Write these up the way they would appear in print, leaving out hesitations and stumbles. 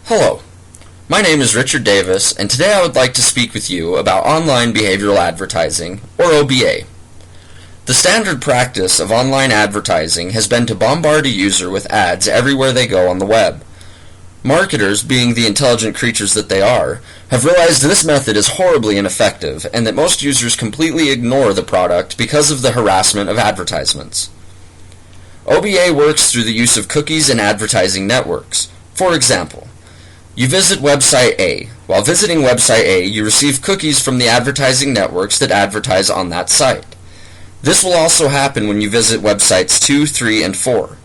Hello, my name is Richard Davis, and today I would like to speak with you about online behavioral advertising, or OBA. The standard practice of online advertising has been to bombard a user with ads everywhere they go on the web. Marketers, being the intelligent creatures that they are, have realized this method is horribly ineffective and that most users completely ignore the product because of the harassment of advertisements. OBA works through the use of cookies and advertising networks. For example, you visit website A. While visiting website A, you receive cookies from the advertising networks that advertise on that site. This will also happen when you visit websites 2, 3, and 4.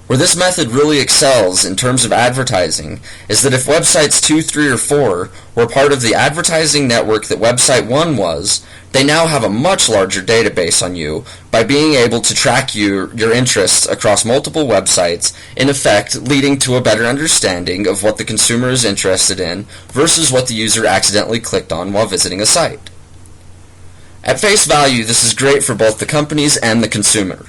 Where this method really excels in terms of advertising is that if websites 2, 3, or 4 were part of the advertising network that website 1 was, they now have a much larger database on you by being able to track your interests across multiple websites, in effect leading to a better understanding of what the consumer is interested in versus what the user accidentally clicked on while visiting a site. At face value, this is great for both the companies and the consumer.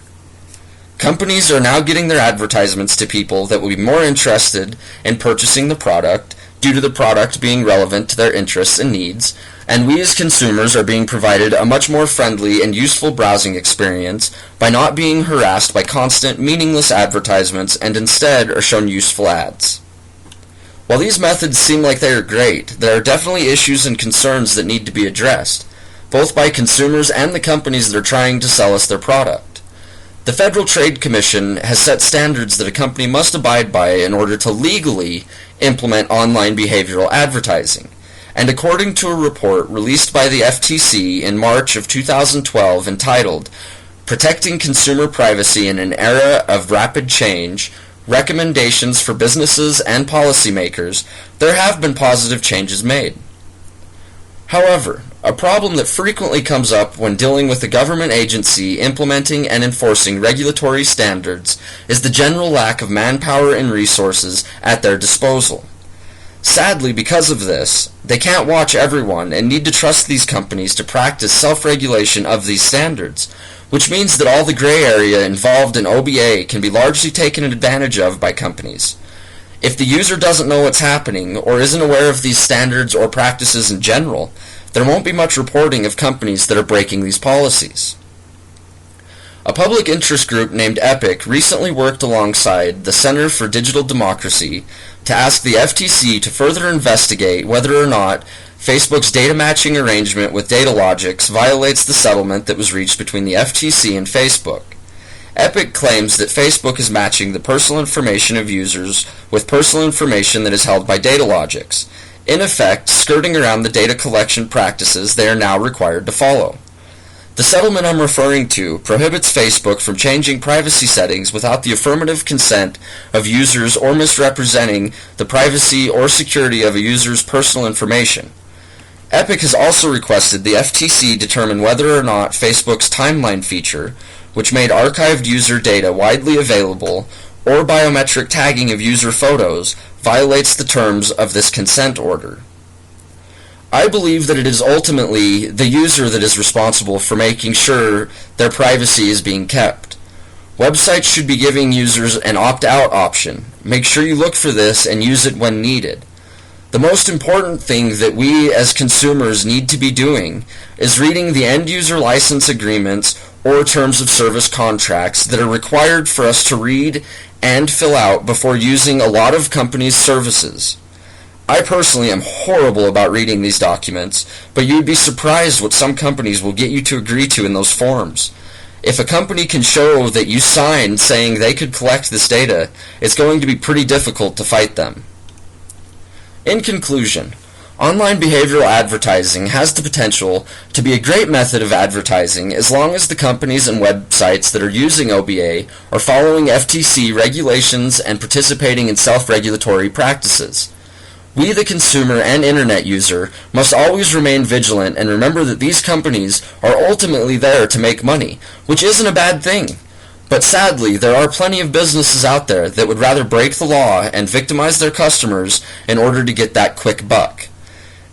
Companies are now getting their advertisements to people that will be more interested in purchasing the product due to the product being relevant to their interests and needs, and we as consumers are being provided a much more friendly and useful browsing experience by not being harassed by constant, meaningless advertisements and instead are shown useful ads. While these methods seem like they are great, there are definitely issues and concerns that need to be addressed, both by consumers and the companies that are trying to sell us their product. The Federal Trade Commission has set standards that a company must abide by in order to legally implement online behavioral advertising. And according to a report released by the FTC in March of 2012 entitled Protecting Consumer Privacy in an Era of Rapid Change, Recommendations for Businesses and Policymakers, there have been positive changes made. However, a problem that frequently comes up when dealing with a government agency implementing and enforcing regulatory standards is the general lack of manpower and resources at their disposal. Sadly, because of this, they can't watch everyone and need to trust these companies to practice self-regulation of these standards, which means that all the gray area involved in OBA can be largely taken advantage of by companies. If the user doesn't know what's happening or isn't aware of these standards or practices in general, there won't be much reporting of companies that are breaking these policies. A public interest group named EPIC recently worked alongside the Center for Digital Democracy to ask the FTC to further investigate whether or not Facebook's data matching arrangement with Datalogics violates the settlement that was reached between the FTC and Facebook. EPIC claims that Facebook is matching the personal information of users with personal information that is held by Datalogics, in effect skirting around the data collection practices they are now required to follow. The settlement I'm referring to prohibits Facebook from changing privacy settings without the affirmative consent of users or misrepresenting the privacy or security of a user's personal information. EPIC has also requested the FTC determine whether or not Facebook's timeline feature, which made archived user data widely available, or biometric tagging of user photos, violates the terms of this consent order. I believe that it is ultimately the user that is responsible for making sure their privacy is being kept. Websites should be giving users an opt-out option. Make sure you look for this and use it when needed. The most important thing that we as consumers need to be doing is reading the end-user license agreements or terms of service contracts that are required for us to read and fill out before using a lot of companies' services. I personally am horrible about reading these documents, but you'd be surprised what some companies will get you to agree to in those forms. If a company can show that you signed saying they could collect this data, it's going to be pretty difficult to fight them. In conclusion, online behavioral advertising has the potential to be a great method of advertising as long as the companies and websites that are using OBA are following FTC regulations and participating in self-regulatory practices. We, the consumer and internet user, must always remain vigilant and remember that these companies are ultimately there to make money, which isn't a bad thing. But sadly, there are plenty of businesses out there that would rather break the law and victimize their customers in order to get that quick buck.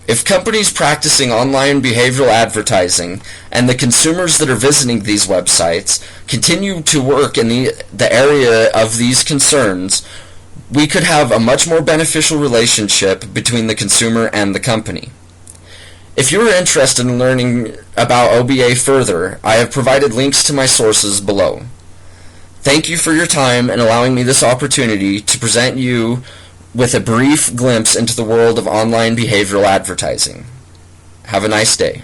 If companies practicing online behavioral advertising and the consumers that are visiting these websites continue to work in the area of these concerns, we could have a much more beneficial relationship between the consumer and the company. If you are interested in learning about OBA further, I have provided links to my sources below. Thank you for your time and allowing me this opportunity to present you with a brief glimpse into the world of online behavioral advertising. Have a nice day.